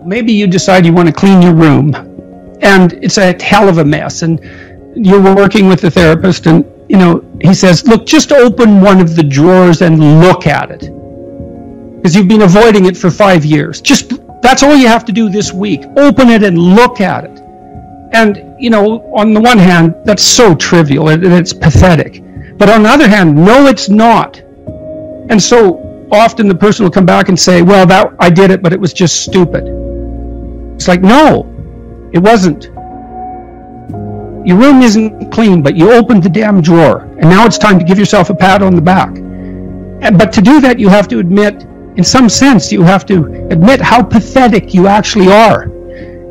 maybe you decide you want to clean your room, and it's a hell of a mess, and you're working with the therapist, and he says, look, just open one of the drawers and look at it, because you've been avoiding it for 5 years. That's all you have to do this week. Open it and look at it. And on the one hand, that's so trivial and it's pathetic, but on the other hand, no, it's not. And so often the person will come back and say, well, I did it, but it was just stupid. It's like, no, it wasn't. Your room isn't clean, but you opened the damn drawer, and now it's time to give yourself a pat on the back. But to do that, you have to admit, in some sense, you have to admit how pathetic you actually are.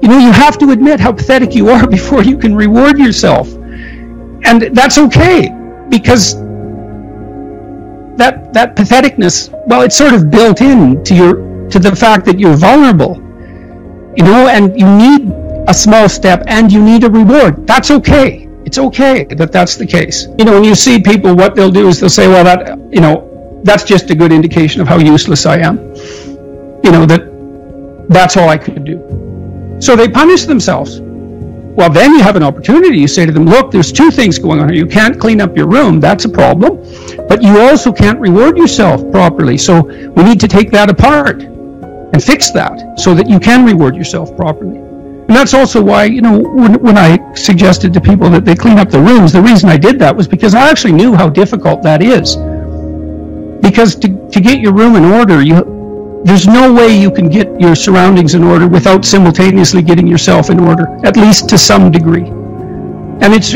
You have to admit how pathetic you are before you can reward yourself. And that's okay, because that patheticness, well, it's sort of built in to the fact that you're vulnerable, and you need a small step and you need a reward. That's okay. It's okay that that's the case. When you see people, what they'll do is they'll say, well, that's just a good indication of how useless I am. That's all I could do. So they punish themselves. Well, then you have an opportunity. You say to them, look, there's two things going on here. You can't clean up your room. That's a problem. But you also can't reward yourself properly. So we need to take that apart and fix that so that you can reward yourself properly. And that's also why, when I suggested to people that they clean up the rooms, the reason I did that was because I actually knew how difficult that is. Because to get your room in order, there's no way you can get your surroundings in order without simultaneously getting yourself in order, at least to some degree. And it's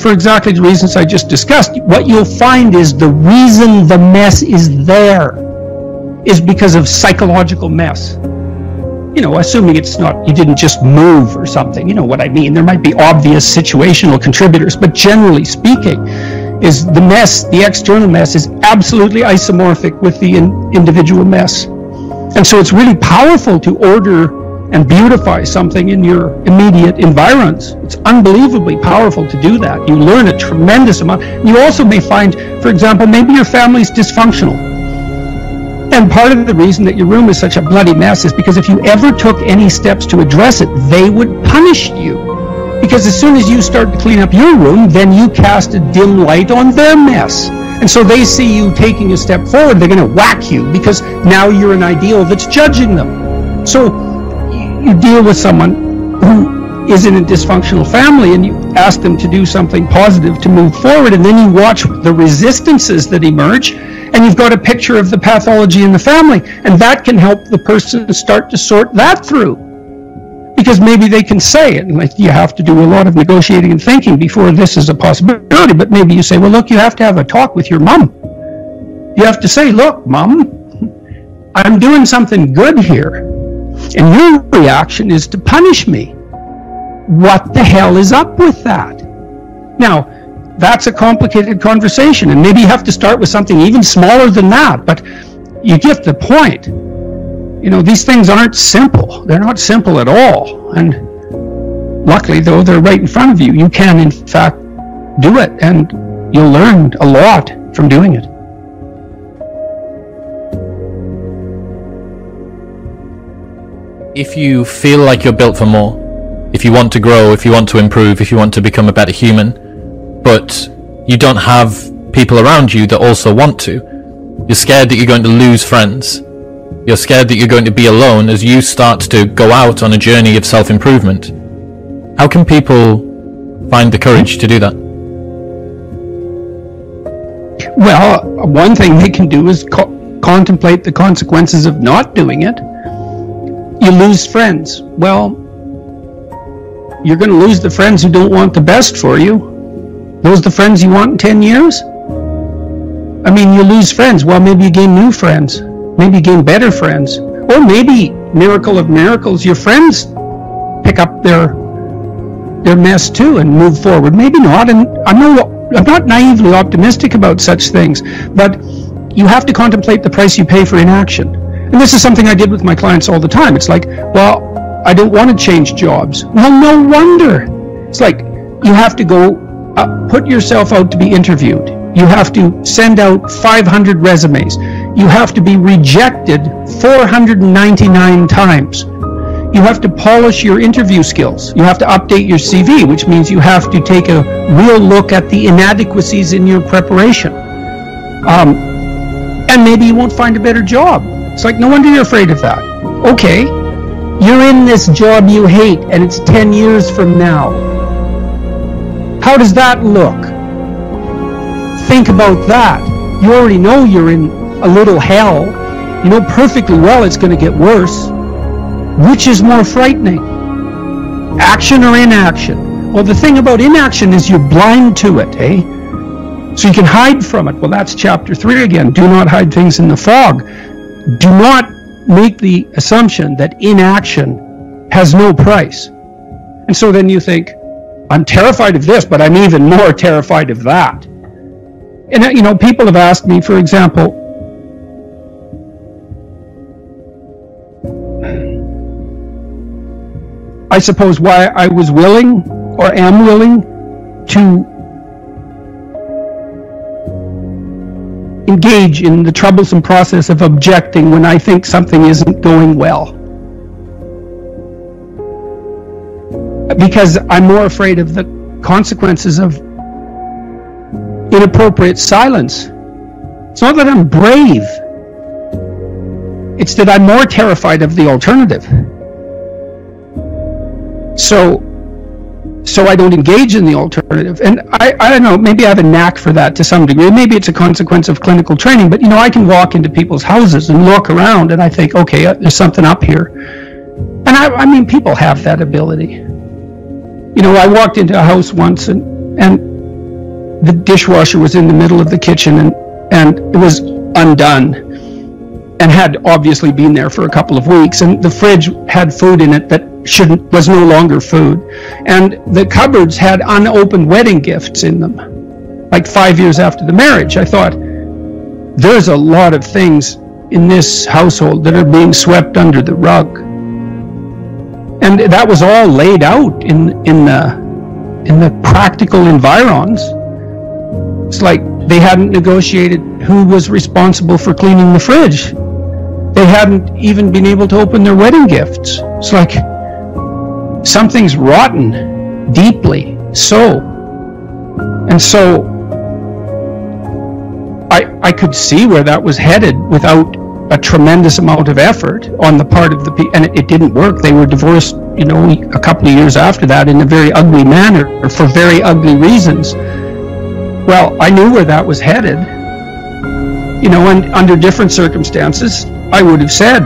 for exactly the reasons I just discussed. What you'll find is the reason the mess is there is because of psychological mess. Assuming it's not, you didn't just move or something, you know what I mean. There might be obvious situational contributors, but generally speaking, is the mess, the external mess, is absolutely isomorphic with the individual mess. And so it's really powerful to order and beautify something in your immediate environs. It's unbelievably powerful to do that. You learn a tremendous amount. You also may find, for example, maybe your family's dysfunctional. And part of the reason that your room is such a bloody mess is because if you ever took any steps to address it, they would punish you. Because as soon as you start to clean up your room, then you cast a dim light on their mess. And so they see you taking a step forward, they're going to whack you because now you're an ideal that's judging them. So you deal with someone who is in a dysfunctional family and you ask them to do something positive to move forward, and then you watch the resistances that emerge, and you've got a picture of the pathology in the family, and that can help the person start to sort that through. Because maybe they can say it, like you have to do a lot of negotiating and thinking before this is a possibility, but maybe you say, well, look, you have to have a talk with your mom. You have to say, look, Mom, I'm doing something good here, and your reaction is to punish me. What the hell is up with that? Now, that's a complicated conversation, and maybe you have to start with something even smaller than that, but you get the point. These things aren't simple. They're not simple at all. And luckily, though, they're right in front of you. You can, in fact, do it, and you'll learn a lot from doing it. If you feel like you're built for more, if you want to grow, if you want to improve, if you want to become a better human, but you don't have people around you that also want to, you're scared that you're going to lose friends, you're scared that you're going to be alone as you start to go out on a journey of self-improvement. How can people find the courage to do that? Well, one thing they can do is contemplate the consequences of not doing it. You lose friends. Well, you're going to lose the friends who don't want the best for you. Those are the friends you want in 10 years? I mean, you lose friends. Well, maybe you gain new friends. Maybe you gain better friends. Or maybe, miracle of miracles, your friends pick up their mess too and move forward. Maybe not. And I'm not naively optimistic about such things. But you have to contemplate the price you pay for inaction. And this is something I did with my clients all the time. It's like, well, I don't want to change jobs. Well, no wonder. It's like, you have to go put yourself out to be interviewed. You have to send out 500 resumes. You have to be rejected 499 times. You have to polish your interview skills. You have to update your CV, which means you have to take a real look at the inadequacies in your preparation. And maybe you won't find a better job. It's like, no wonder you're afraid of that. Okay, you're in this job you hate, and it's 10 years from now. How does that look? Think about that. You already know you're in a little hell. You know perfectly well it's going to get worse. Which is more frightening? Action or inaction? Well, the thing about inaction is you're blind to it, eh? So you can hide from it. Well, that's chapter 3 again. Do not hide things in the fog. Do not make the assumption that inaction has no price. And so then you think, I'm terrified of this, but I'm even more terrified of that. And, you know, people have asked me, for example, I suppose why I was willing or am willing to engage in the troublesome process of objecting when I think something isn't going well. Because I'm more afraid of the consequences of inappropriate silence. It's not that I'm brave. It's that I'm more terrified of the alternative. So I don't engage in the alternative. And I don't know, maybe I have a knack for that to some degree. Maybe it's a consequence of clinical training, but you know, I can walk into people's houses and look around and I think, okay, there's something up here. And I mean, people have that ability. You know, I walked into a house once and the dishwasher was in the middle of the kitchen and it was undone and had obviously been there for a couple of weeks, and the fridge had food in it that was no longer food, and the cupboards had unopened wedding gifts in them, like 5 years after the marriage. I thought, there's a lot of things in this household that are being swept under the rug, and that was all laid out in the practical environs. It's like they hadn't negotiated who was responsible for cleaning the fridge. They hadn't even been able to open their wedding gifts. It's like something's rotten, deeply so. And so I could see where that was headed without a tremendous amount of effort on the part of the people, and it didn't work. They were divorced, you know, a couple of years after that in a very ugly manner, or for very ugly reasons. Well, I knew where that was headed, you know, and under different circumstances, I would have said,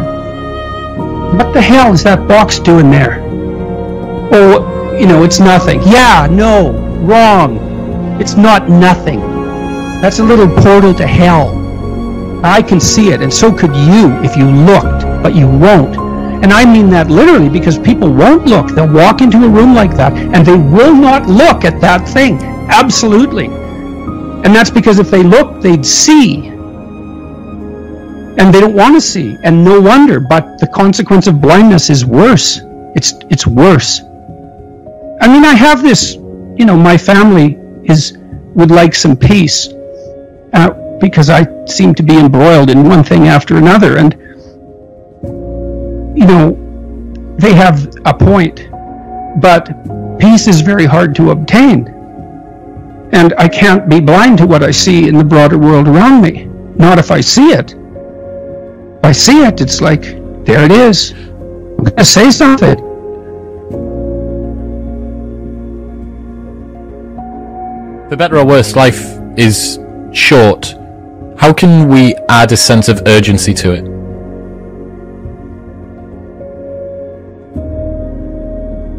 what the hell is that box doing there? Oh, you know, it's nothing. Yeah, no, wrong. It's not nothing. That's a little portal to hell. I can see it, and so could you if you looked, but you won't. And I mean that literally, because people won't look. They'll walk into a room like that, and they will not look at that thing. Absolutely. And that's because if they looked, they'd see. And they don't want to see, and no wonder, but the consequence of blindness is worse. It's worse. I mean, I have this, you know, my family would like some peace, because I seem to be embroiled in one thing after another, and, you know, they have a point, but peace is very hard to obtain, and I can't be blind to what I see in the broader world around me, not if I see it. I see it, it's like, there it is. I'm going to say something. For better or worse, life is short. How can we add a sense of urgency to it?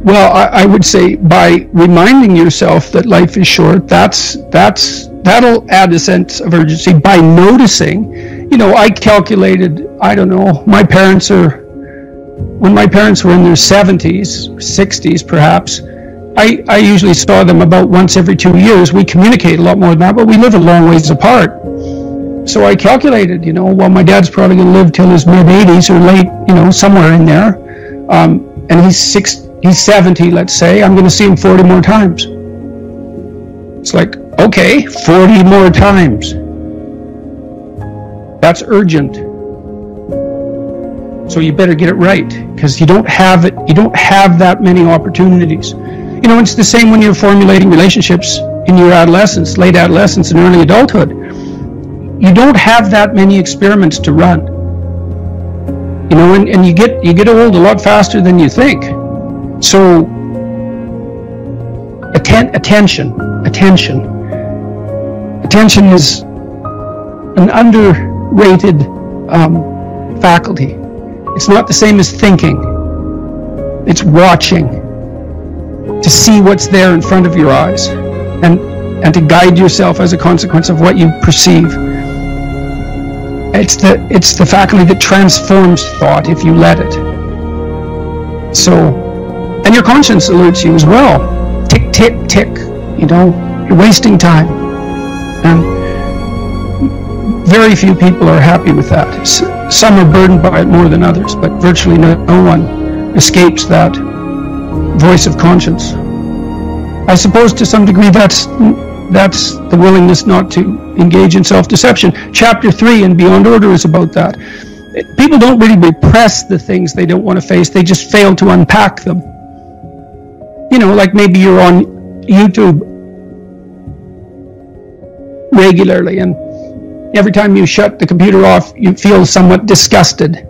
Well, I would say by reminding yourself that life is short, that'll add a sense of urgency. By noticing, you know, I calculated, I don't know, when my parents were in their 70s, 60s perhaps, I usually saw them about once every 2 years. We communicate a lot more than that, but we live a long ways apart. So I calculated, you know, well, my dad's probably going to live till his mid-80s or late, you know, somewhere in there. And he's 70, let's say. I'm going to see him 40 more times. It's like, okay, 40 more times. That's urgent. So you better get it right, because you don't have it. You don't have that many opportunities. You know, it's the same when you're formulating relationships in your adolescence, late adolescence, and early adulthood. You don't have that many experiments to run. You know, and you get old a lot faster than you think. So attention is an underrated faculty. It's not the same as thinking. It's watching, to see what's there in front of your eyes, and to guide yourself as a consequence of what you perceive. It's the faculty that transforms thought if you let it. So, and your conscience alerts you as well. Tick, tick, tick. You know, you're wasting time. And very few people are happy with that. Some are burdened by it more than others, but virtually no one escapes that voice of conscience. I suppose to some degree that's the willingness not to engage in self-deception. Chapter 3 in Beyond Order is about that. People don't really repress the things they don't want to face, they just fail to unpack them. You know, like maybe you're on YouTube regularly, and every time you shut the computer off, you feel somewhat disgusted.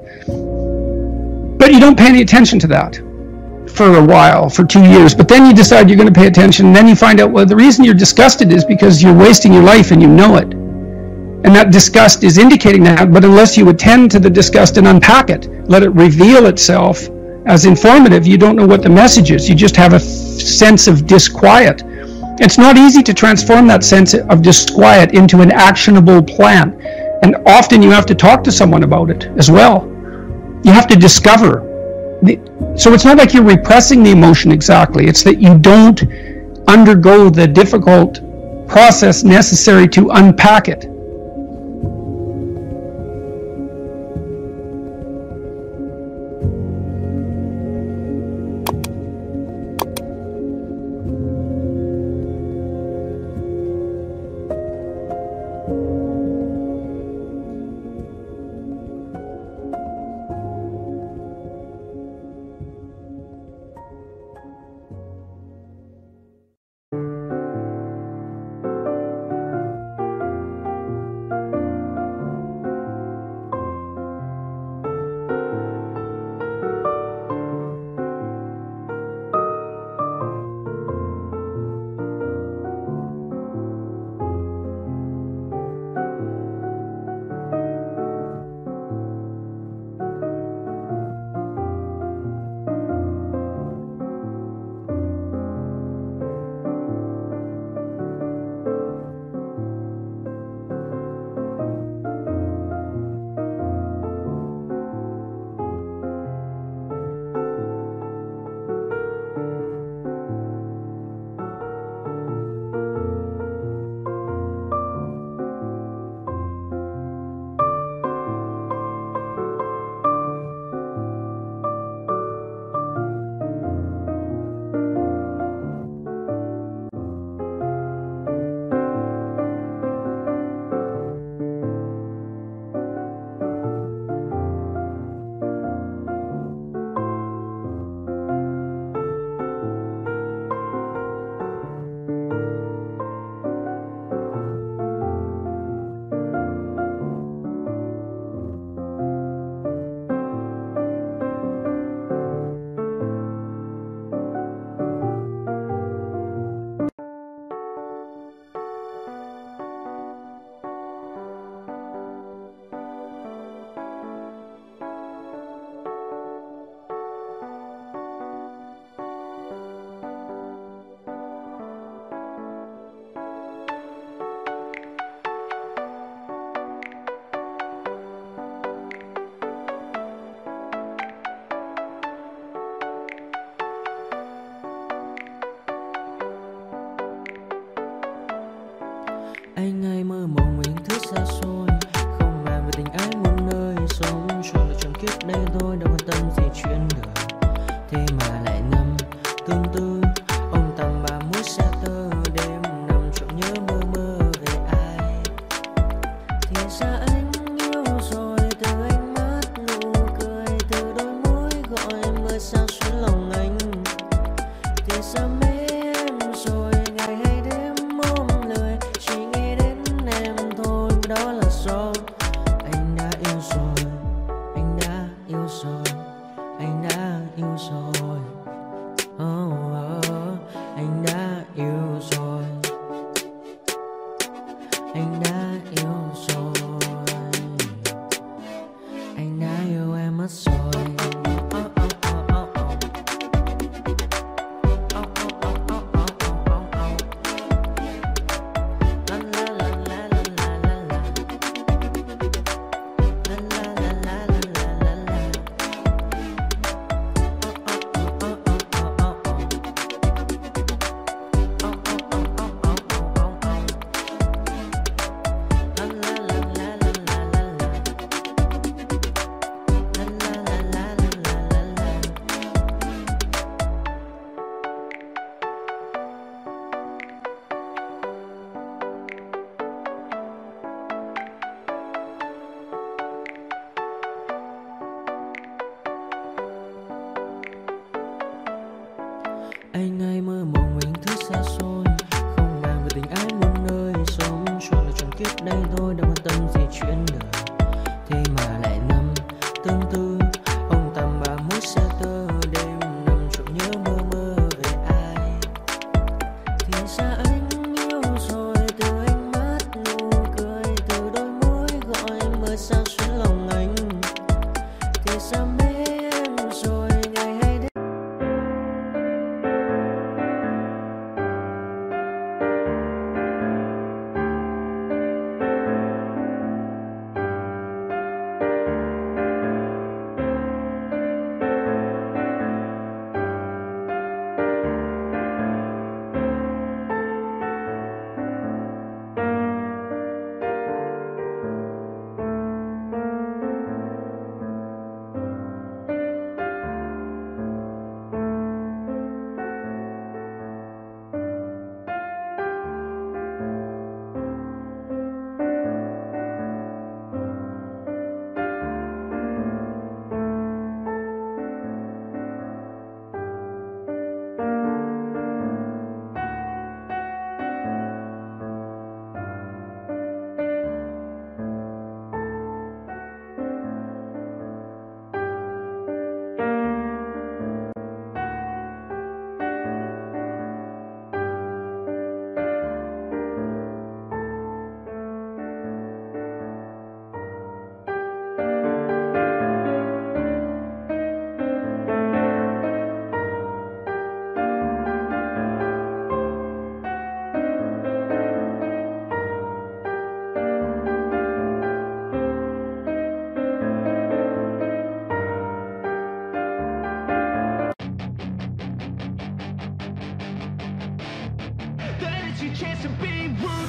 But you don't pay any attention to that for a while, for 2 years. But then you decide you're going to pay attention, and then you find out, well, the reason you're disgusted is because you're wasting your life and you know it. And that disgust is indicating that, but unless you attend to the disgust and unpack it, let it reveal itself as informative, you don't know what the message is. You just have a sense of disquiet. It's not easy to transform that sense of disquiet into an actionable plan. And often you have to talk to someone about it as well. You have to discover. So it's not like you're repressing the emotion exactly. It's that you don't undergo the difficult process necessary to unpack it. Anh hay mơ mộng mình thức xa xôi, không màng về tình ái muôn nơi, sống cho là trọn kiếp đây thôi, đâu quan tâm gì chuyện đời. Thế mà lại ngâm tương tư, ông tầm bà mũi xa tơ, đêm nằm trộm nhớ mơ mơ về ai. Thì ra anh yêu rồi, từ ánh mắt nụ cười, từ anh đã yêu rồi, anh đã yêu em mất rồi. Anh hay mơ mộng mình thứ xa xôi, không màng về tình ái muôn nơi, sống cho là trọn kiếp đây thôi, đâu quan tâm gì chuyện đời. Thế mà lại nằm tương tư, ông tầm bà mút xe tơ, đêm nằm trộm nhớ mơ mơ về ai. Thì ra anh yêu rồi, từ ánh mắt nụ cười, từ đôi môi gọi mơ sao xuyến lòng anh. Thì ra mê em rồi, ngày hay đêm.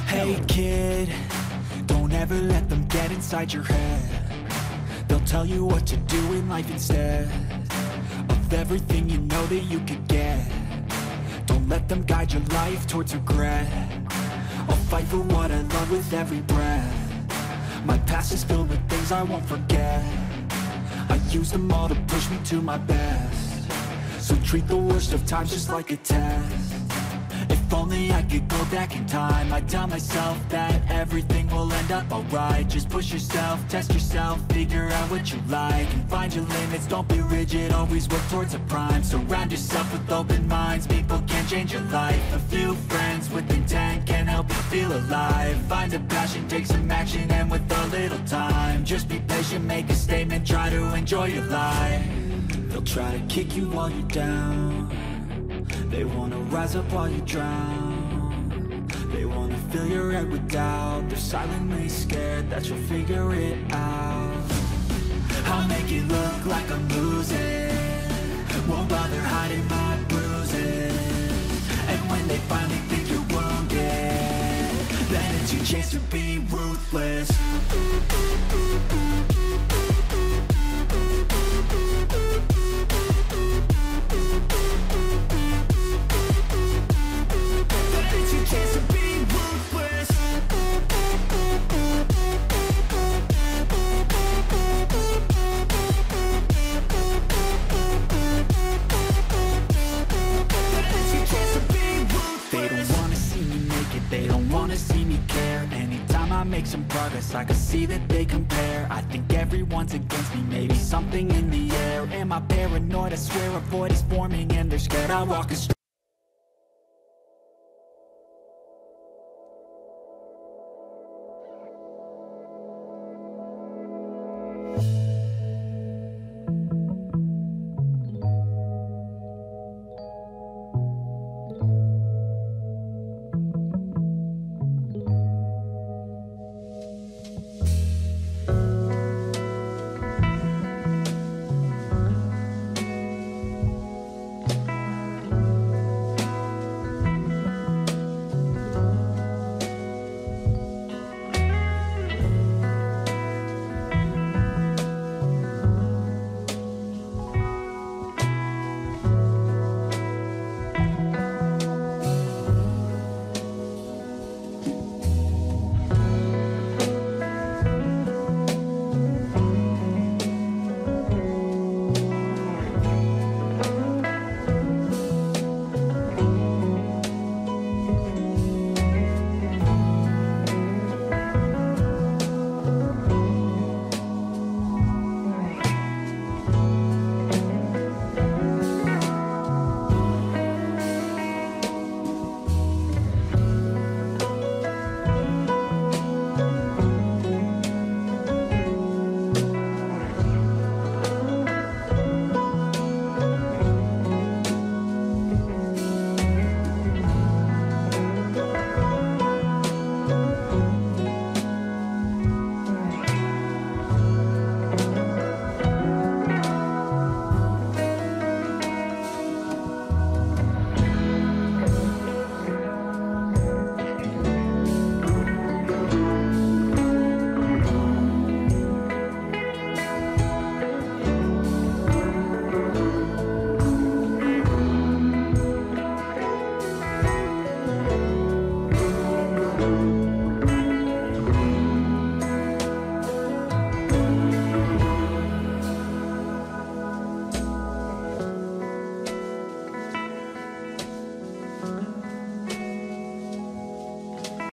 Hey kid, don't ever let them get inside your head. They'll tell you what to do in life instead of everything you know that you could get. Don't let them guide your life towards regret. I'll fight for what I love with every breath. My past is filled with things I won't forget. I use them all to push me to my best. So treat the worst of times just like a test. If only I could go back in time, I'd tell myself that everything will end up alright. Just push yourself, test yourself, figure out what you like, and find your limits, don't be rigid, always work towards a prime. Surround yourself with open minds, people can change your life. A few friends with intent can help you feel alive. Find a passion, take some action, and with a little time, just be patient, make a statement, try to enjoy your life. They'll try to kick you while you're down. They wanna rise up while you drown. They wanna fill your head with doubt. They're silently scared that you'll figure it out. I'll make it look like I'm losing, won't bother hiding my bruises. And when they finally think you're wounded, then it's your chance to be ruthless. Make some progress, I can see that they compare. I think everyone's against me, maybe something in the air. Am I paranoid? I swear a void is forming and they're scared. I walk a